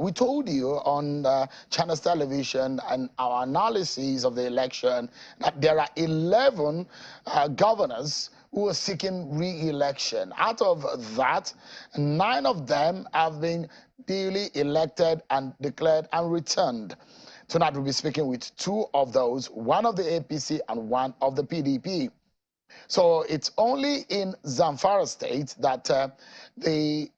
we told you on Channels Television and our analysis of the election that there are 11 governors who are seeking re-election. Out of that, 9 of them have been duly elected and declared and returned. Tonight we'll be speaking with 2 of those, 1 of the APC and 1 of the PDP. So it's only in Zamfara State that the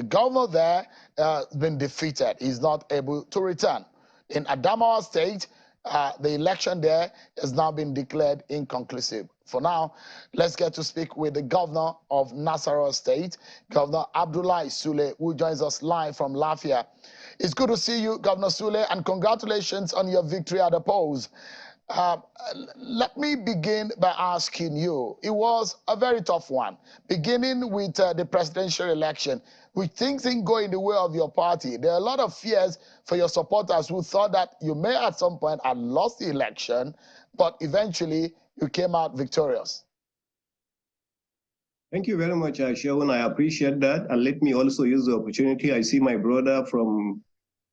governor there has been defeated. He's not able to return. In Adamawa State, the election there has now been declared inconclusive. For now, let's get to speak with the governor of Nasarawa State, Governor Abdullahi Sule, who joins us live from Lafia. It's good to see you, Governor Sule, and congratulations on your victory at the polls. Let me begin by asking you, it was a very tough one, beginning with the presidential election. With things didn't go in the way of your party, there are a lot of fears for your supporters who thought that you may at some point have lost the election, but eventually you came out victorious. Thank you very much, Shaun. I appreciate that. And let me also use the opportunity. I see my brother from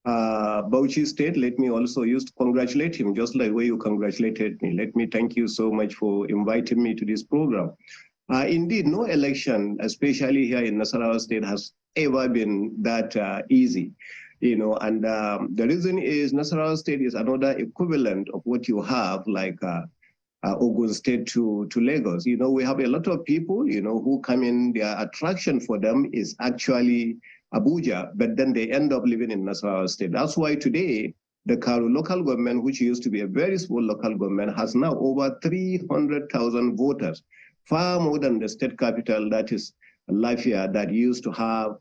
Bauchi State. Let me also use to congratulate him, just like the way you congratulated me. Let me thank you so much for inviting me to this program. Indeed, no election, especially here in Nasarawa State, has ever been that easy. And the reason is Nasarawa State is another equivalent of what you have, like Ogun State to Lagos. We have a lot of people, who come in, their attraction for them is actually Abuja, but then they end up living in Nasarawa State. That's why today, the Karu local government, which used to be a very small local government, has now over 300,000 voters, far more than the state capital, that is Lafia, that used to have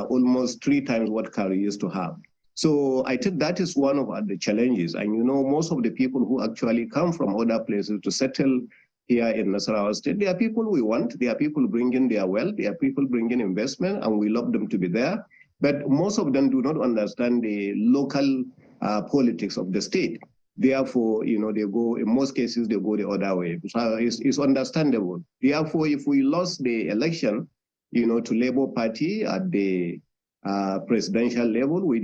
almost 3 times what Karu used to have. So I think that is one of the challenges. And most of the people who actually come from other places to settle here in Nasarawa State, they are people we want, they are people bringing their wealth, they are people bringing investment, and we love them to be there. But most of them do not understand the local politics of the state. Therefore, they go, in most cases, they go the other way. So it's understandable. Therefore, if we lost the election, to Labour Party at the presidential level, we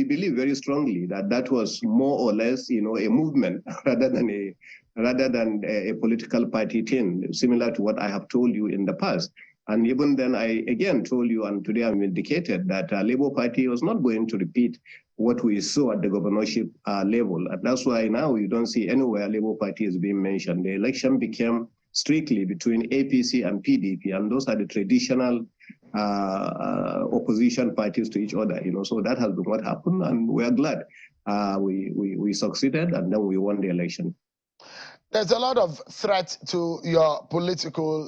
believe very strongly that was more or less, a movement rather than a political party thing, similar to what I have told you in the past. And even then, I again told you, and today I'm indicated that Labour Party was not going to repeat what we saw at the governorship level. And that's why now you don't see anywhere Labour Party is being mentioned. The election became strictly between APC and PDP, and those are the traditional opposition parties to each other. So that has been what happened, and we are glad we succeeded, and then we won the election. There's a lot of threat to your political,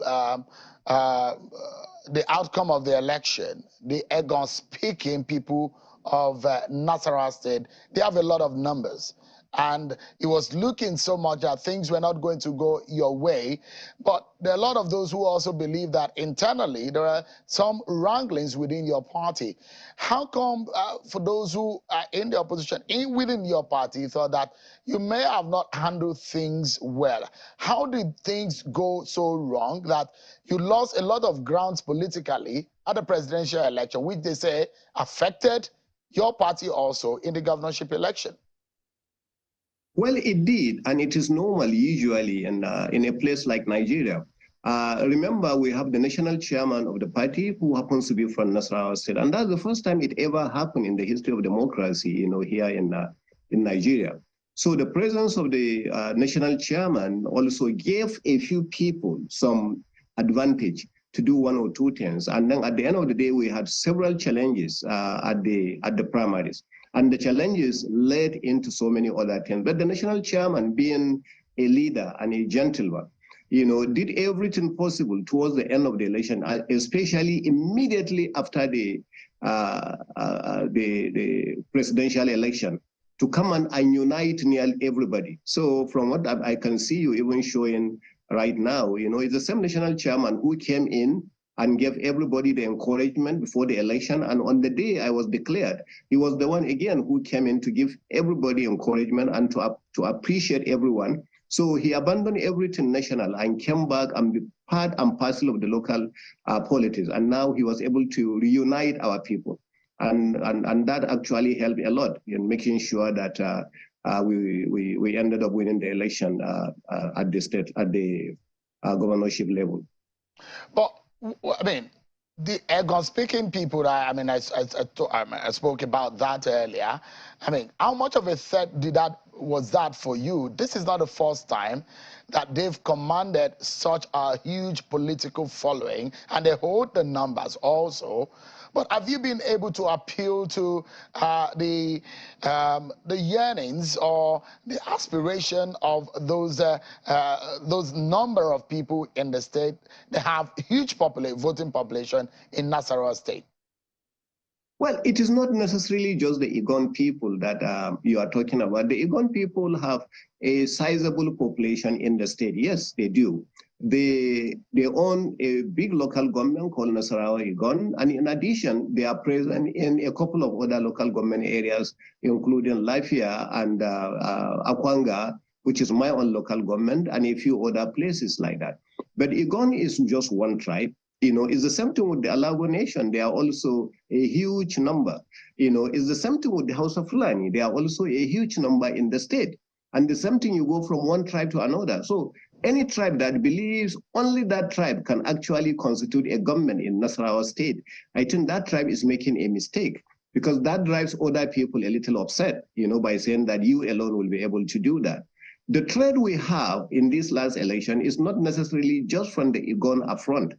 the outcome of the election. The Egon-speaking people of Nasarawa State, they have a lot of numbers. And it was looking so much that things were not going to go your way. But there are a lot of those who also believe that internally there are some wranglings within your party. How come for those who are in the opposition, within your party, thought that you may have not handled things well? How did things go so wrong that you lost a lot of grounds politically at the presidential election, which they say affected your party also in the governorship election? Well, it did, and it is normal usually in a place like Nigeria. Remember, we have the national chairman of the party who happens to be from Nasarawa State, and that's the first time it ever happened in the history of democracy, here in Nigeria. So the presence of the national chairman also gave a few people some advantage to do 1 or 2 things, and then at the end of the day, we had several challenges at the primaries. And the challenges led into so many other things. But the national chairman, being a leader and a gentleman, did everything possible towards the end of the election, especially immediately after the presidential election, to come and unite nearly everybody. So from what I can see you even showing right now, it's the same national chairman who came in and gave everybody the encouragement before the election. And on the day I was declared, he was the one again who came in to give everybody encouragement and to appreciate everyone. So he abandoned everything national and came back and be part and parcel of the local politics. And now he was able to reunite our people. And that actually helped a lot in making sure that we ended up winning the election at the governorship level. But I mean, the Egon-speaking people, I spoke about that earlier. I mean, how much of a threat was that for you? This is not the first time that they've commanded such a huge political following, and they hold the numbers also. But have you been able to appeal to the yearnings or the aspiration of those number of people in the state? They have huge voting population in Nasarawa state. Well, it is not necessarily just the Igon people that you are talking about. The Igon people have a sizable population in the state. Yes, they do. They own a big local government called Nasarawa Igon, and in addition, they are present in a couple of other local government areas, including Lafia and Akwanga, which is my own local government, and a few other places like that. But Igon is just one tribe. It's the same thing with the Alago Nation. They are also a huge number. It's the same thing with the House of Fulani. They are also a huge number in the state. And the same thing, you go from one tribe to another. So any tribe that believes only that tribe can actually constitute a government in Nasarawa state, I think that tribe is making a mistake, because that drives other people a little upset, by saying that you alone will be able to do that. The threat we have in this last election is not necessarily just from the Igon upfront.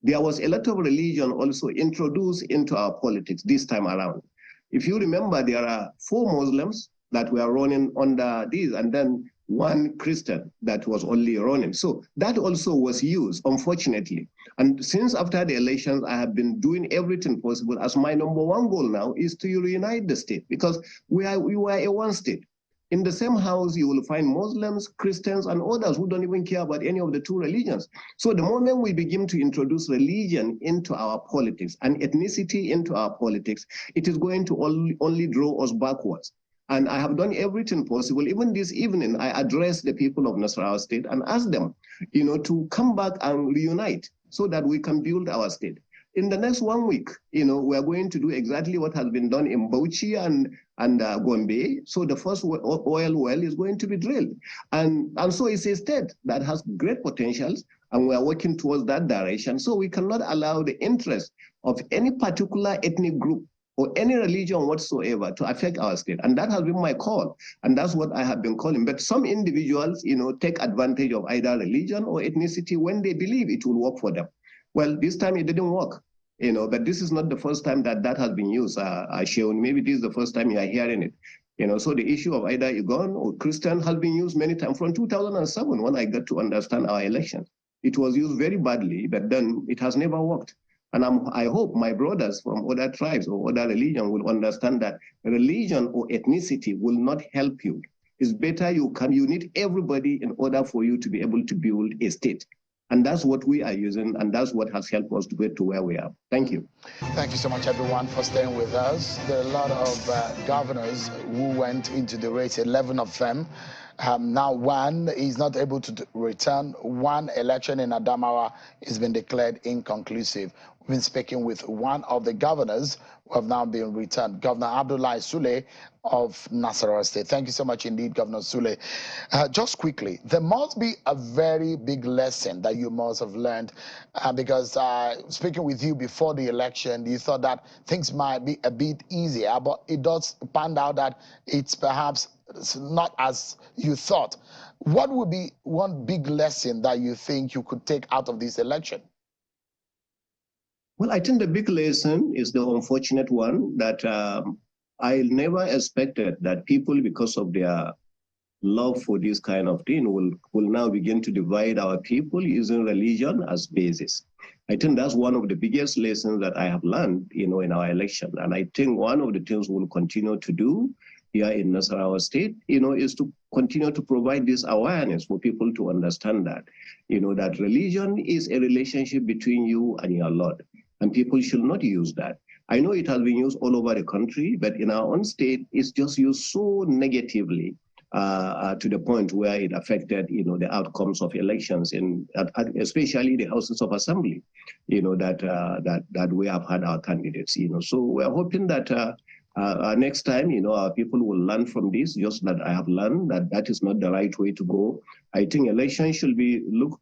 There was a lot of religion also introduced into our politics this time around. If you remember, there are 4 Muslims that were running under this, and then 1 Christian that was only running. So that also was used, unfortunately. And since after the elections, I have been doing everything possible, as my #1 goal now is to reunite the state, because we were a one state. In the same house, you will find Muslims, Christians, and others who don't even care about any of the 2 religions. So the moment we begin to introduce religion into our politics and ethnicity into our politics, it is going to only draw us backwards. And I have done everything possible. Even this evening, I addressed the people of Nasarawa state and asked them, to come back and reunite so that we can build our state. In the next 1 week, we are going to do exactly what has been done in Bauchi and Gombe. So the first oil well is going to be drilled. And so it's a state that has great potentials, and we are working towards that direction. So we cannot allow the interest of any particular ethnic group or any religion whatsoever to affect our state. And that has been my call. And that's what I have been calling. But some individuals, take advantage of either religion or ethnicity when they believe it will work for them. Well, this time it didn't work, but this is not the first time that has been used, Sheon. Maybe this is the first time you are hearing it. So the issue of either Igon or Christian has been used many times. From 2007, when I got to understand our elections, it was used very badly, but then it has never worked. And I hope my brothers from other tribes or other religions will understand that religion or ethnicity will not help you. It's better you need everybody in order for you to be able to build a state. And that's what we are using, and that's what has helped us to get to where we are. Thank you. Thank you so much, everyone, for staying with us. There are a lot of governors who went into the race, 11 of them. Now one is not able to return. One election in Adamawa has been declared inconclusive. We've been speaking with one of the governors who have now been returned, Governor Abdullahi Sule of Nasarawa State. Thank you so much indeed, Governor Sule. Just quickly, there must be a very big lesson that you must have learned, because speaking with you before the election, you thought that things might be a bit easier, but it does pan out that it's perhaps not as you thought. What would be one big lesson that you think you could take out of this election? Well, I think the big lesson is the unfortunate one that I never expected that people, because of their love for this kind of thing, will now begin to divide our people using religion as basis. I think that's one of the biggest lessons that I have learned, in our election. And I think one of the things we'll continue to do here in Nasarawa State, is to continue to provide this awareness for people to understand that, that religion is a relationship between you and your Lord. And people should not use that. I know it has been used all over the country, but in our own state, it's just used so negatively. to the point where it affected, the outcomes of elections, especially the houses of assembly, that we have had our candidates, So we're hoping that next time, our people will learn from this, just that I have learned that is not the right way to go. I think elections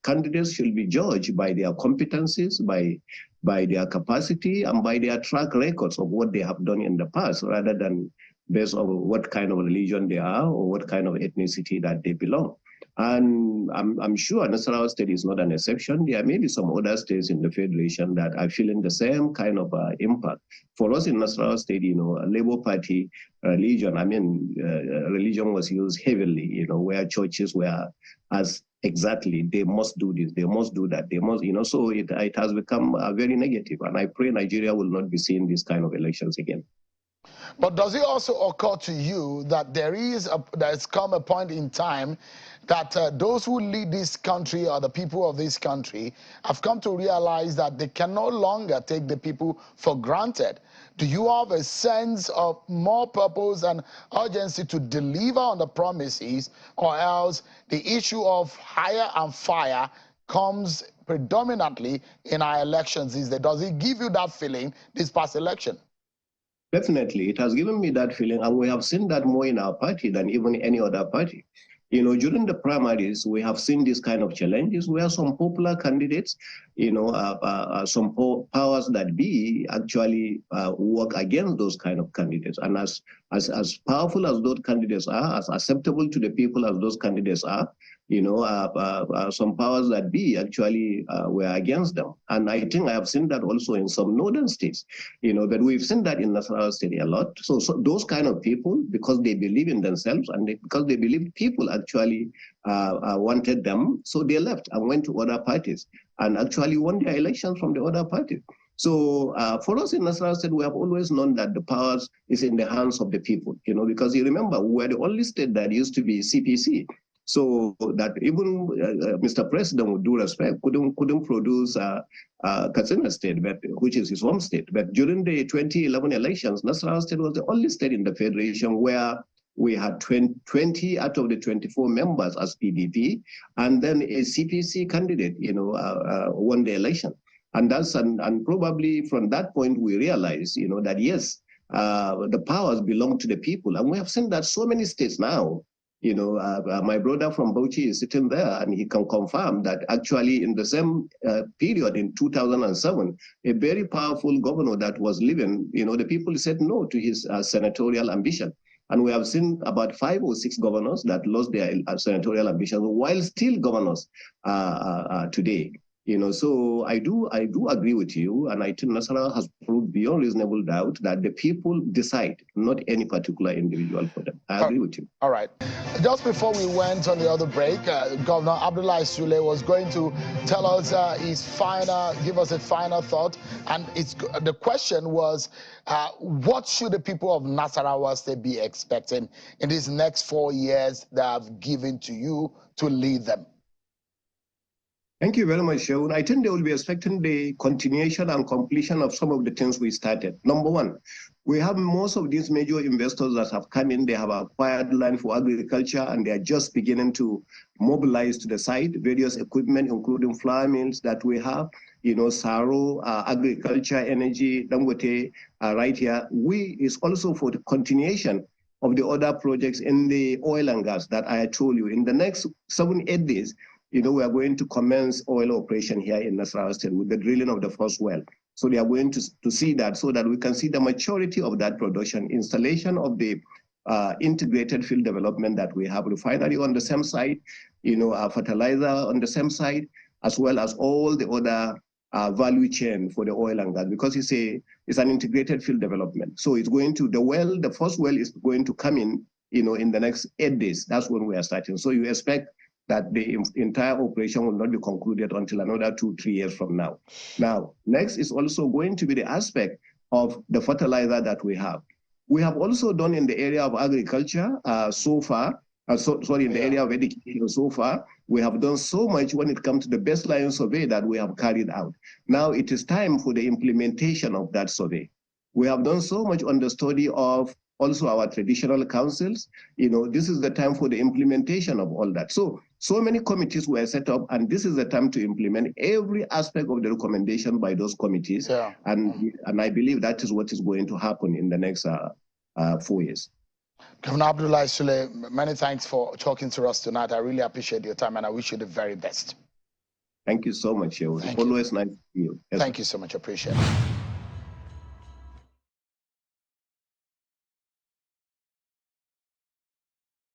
candidates should be judged by their competencies, by their capacity, and by their track records of what they have done in the past, rather than based on what kind of religion they are or what kind of ethnicity that they belong. And I'm sure Nasarawa State is not an exception. There may be some other states in the Federation that are feeling the same kind of impact. For us in Nasarawa State, Labour Party religion, religion was used heavily, where churches were as exactly, they must do this, they must do that, they must, so it has become very negative. And I pray Nigeria will not be seeing these kind of elections again. But does it also occur to you that there's come a point in time that those who lead this country, or the people of this country, have come to realize that they can no longer take the people for granted? Do you have a sense of more purpose and urgency to deliver on the promises, or else the issue of hire and fire comes predominantly in our elections these days? Does it give you that feeling this past election? Definitely, it has given me that feeling, and we have seen that more in our party than even any other party. During the primaries, we have seen these kind of challenges where some popular candidates, some powers that be actually work against those kind of candidates. And as powerful as those candidates are, as acceptable to the people as those candidates are, some powers that be actually were against them. And I think I have seen that also in some northern states, but we've seen that in Nasarawa State a lot. So those kind of people, because they believe in themselves and because they believe people actually wanted them, so they left and went to other parties and actually won their elections from the other parties. So for us in Nasarawa State, we have always known that the powers is in the hands of the people, because you remember, we were the only state that used to be CPC. So that even Mr. President, with due respect, couldn't produce Katsina State, which is his home state. But during the 2011 elections, Nasarawa State was the only state in the Federation where we had 20 out of the 24 members as PDP, and then a CPC candidate, won the election. And and probably from that point we realized, that yes, the powers belong to the people, and we have seen that so many states now. My brother from Bauchi is sitting there, and he can confirm that actually in the same period in 2007, a very powerful governor that was living, the people said no to his senatorial ambition. And we have seen about 5 or 6 governors that lost their senatorial ambition while still governors today. So I do agree with you, and I think Nasarawa has proved beyond reasonable doubt that the people decide, not any particular individual for them. I agree with you. All right. Just before we went on the other break, Governor Abdullahi Sule was going to tell us give us a final thought, and the question was, what should the people of Nasarawa State be expecting in these next 4 years that I've given to you to lead them? Thank you very much, Shaun. I think they will be expecting the continuation and completion of some of the things we started. Number one, we have most of these major investors that have come in, they have acquired land for agriculture, and they are just beginning to mobilize to the site, various equipment, including flour mills that we have, Saro, agriculture, energy, Dangote, right here. Is also for the continuation of the other projects in the oil and gas that I told you. In the next 7-8 days, we are going to commence oil operation here in Nasarawa State with the drilling of the first well. So they are going to see that, so that we can see the maturity of that production, installation of the integrated field development that we have, refinery on the same site, fertilizer on the same site, as well as all the other value chain for the oil and gas, because it's an integrated field development. So it's going to, the first well is going to come in, in the next 8 days. That's when we are starting. So you expect that the entire operation will not be concluded until another 2-3 years from now. Now, next is also going to be the aspect of the fertilizer that we have. We have also done in the area of agriculture so far, in the area of education so far, we have done so much when it comes to the baseline survey that we have carried out. Now it is time for the implementation of that survey. We have done so much on the study of also our traditional councils. This is the time for the implementation of all that. So many committees were set up, and this is the time to implement every aspect of the recommendation by those committees. Yeah. And I believe that is what is going to happen in the next 4 years. Governor Abdullahi Sule, many thanks for talking to us tonight. I really appreciate your time, and I wish you the very best. Thank you so much. It was always nice to see you. Thank you so much. Appreciate it.